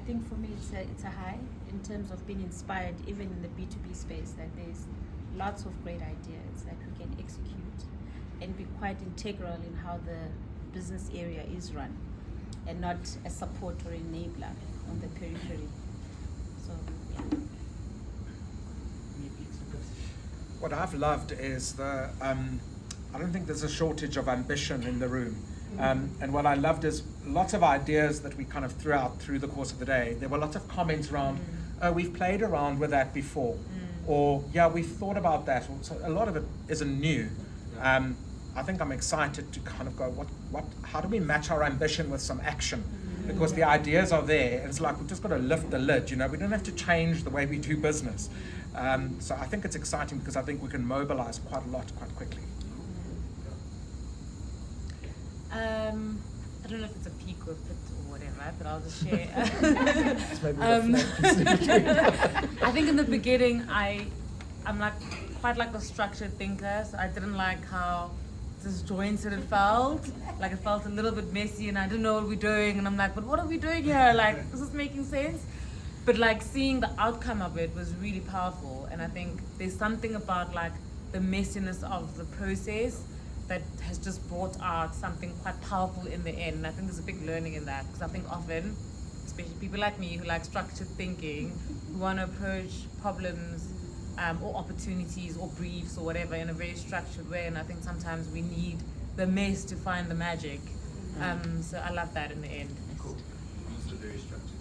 think for me it's a high in terms of being inspired, even in the B2B space, that there's lots of great ideas that we can execute and be quite integral in how the business area is run, and not a support or enabler on the periphery. So yeah. What I've loved is I don't think there's a shortage of ambition in the room. And what I loved is lots of ideas that we kind of threw out through the course of the day. There were lots of comments around, oh, we've played around with that before. Or, yeah, we've thought about that. So a lot of it isn't new. I think I'm excited to kind of go, how do we match our ambition with some action? Because the ideas are there. And it's like, we've just got to lift the lid, you know. We don't have to change the way we do business. So I think it's exciting because I think we can mobilize quite a lot quite quickly. I don't know if it's a peak or a pit or whatever, but I'll just share. I think in the beginning, I'm like quite like a structured thinker, so I didn't like how disjointed it felt. Like it felt a little bit messy, and I didn't know what we're doing, and I'm like, but what are we doing here? Like, is this making sense? But like seeing the outcome of it was really powerful, and I think there's something about like the messiness of the process that has just brought out something quite powerful in the end. And I think there's a big learning in that, because I think often, especially people like me who like structured thinking, who want to approach problems or opportunities or briefs or whatever in a very structured way, and I think sometimes we need the mess to find the magic. So I love that in the end. Cool. Also very structured.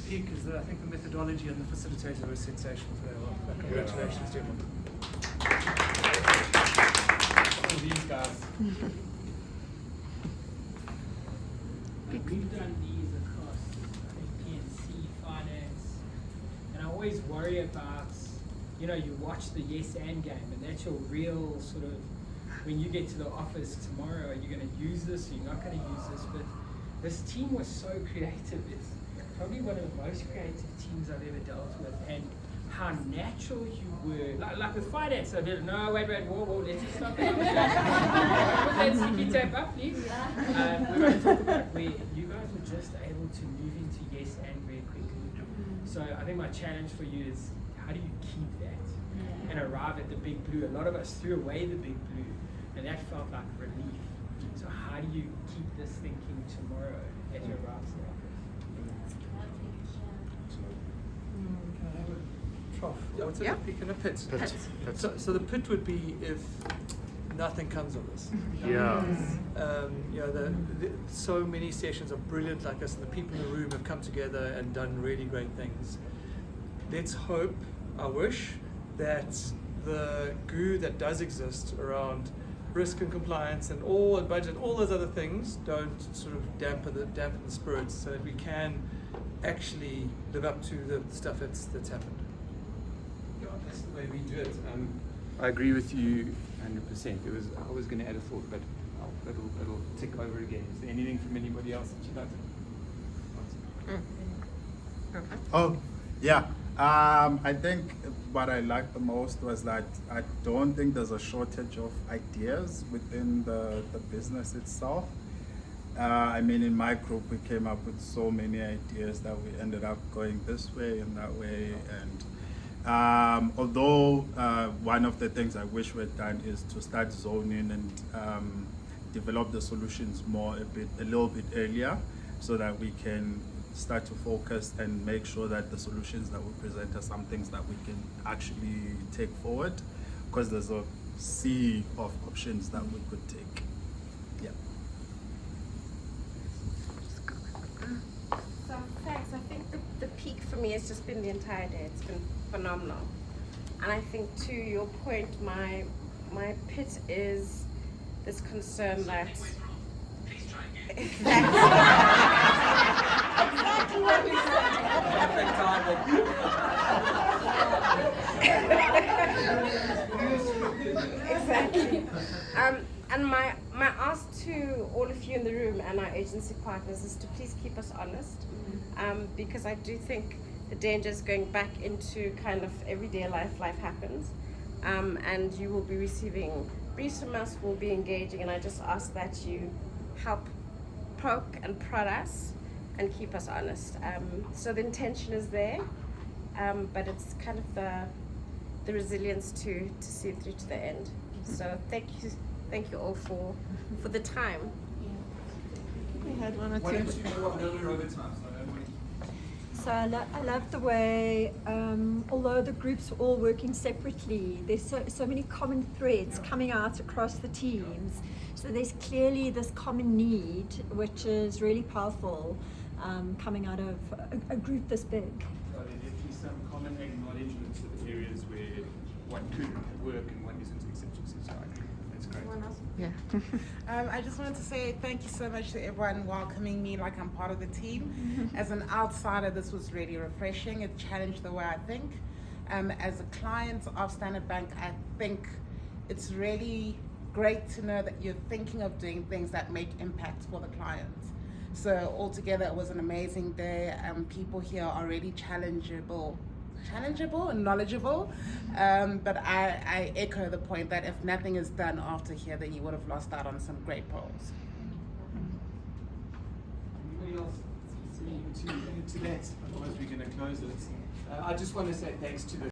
Peak is I think the methodology and the facilitator was sensational today. Well, congratulations, gentlemen. All these guys. We've done these across, I think, PNC, finance, and I always worry about, you know, you watch the yes and game, and that's your real sort of, when you get to the office tomorrow, are you going to use this, are you not going to use this? But this team was so creative. It's probably one of the most creative teams I've ever dealt with, and how natural you were. Like with finance, I didn't know, wait, whoa, let's just stop that. Let's sticky tape up, please. We're going to talk about where you guys were just able to move into yes and very quickly. So I think my challenge for you is, how do you keep that and arrive at the big blue? A lot of us threw away the big blue, and that felt like relief. So how do you keep this thinking tomorrow as you arrive to the office? What's it? Peak and a pit. So the pit would be if nothing comes of this. Yeah. You know, so many sessions are brilliant like this, and the people in the room have come together and done really great things. Let's hope, I wish, that the goo that does exist around risk and compliance and all and budget, all those other things, don't sort of dampen the spirits, so that we can actually live up to the stuff that's happened. Yeah, that's the way we do it. I agree with you 100%. I was going to add a thought, but it'll tick over again. Is there anything from anybody else that you'd like to answer? Oh, yeah. I think what I liked the most was that I don't think there's a shortage of ideas within the business itself. I mean, in my group, we came up with so many ideas that we ended up going this way and that way. And although one of the things I wish we'd done is to start zoning and develop the solutions a little bit earlier, so that we can start to focus and make sure that the solutions that we present are some things that we can actually take forward, because there's a sea of options that we could take. Yeah. So thanks. I think the peak for me has just been the entire day. It's been phenomenal. And I think to your point, my pit is this concern that exactly what we said. Exactly. And my ask to all of you in the room and our agency partners is to please keep us honest, because I do think the danger is going back into kind of everyday life. Life happens, and you will be receiving briefs from us, we'll be engaging, and I just ask that you help poke and prod us and keep us honest. So the intention is there, but it's kind of the resilience to see it through to the end. So thank you all for the time. We had one or Why two. don't you go over overtime? So I don't want to So I love the way, although the groups are all working separately, there's so many common threads coming out across the teams. So there's clearly this common need, which is really powerful, coming out of a group this big. So there definitely some common acknowledgements of areas where one could work and one isn't, etc. So I think that's great. Yeah. I just wanted to say thank you so much to everyone welcoming me like I'm part of the team. As an outsider, this was really refreshing. It challenged the way I think. As a client of Standard Bank, I think it's really great to know that you're thinking of doing things that make impact for the clients. So altogether, it was an amazing day. People here are really challengeable and knowledgeable, but I echo the point that if nothing is done after here, then you would have lost out on some great pros. Anybody else to that? Otherwise we're going to close it. I just want to say thanks to the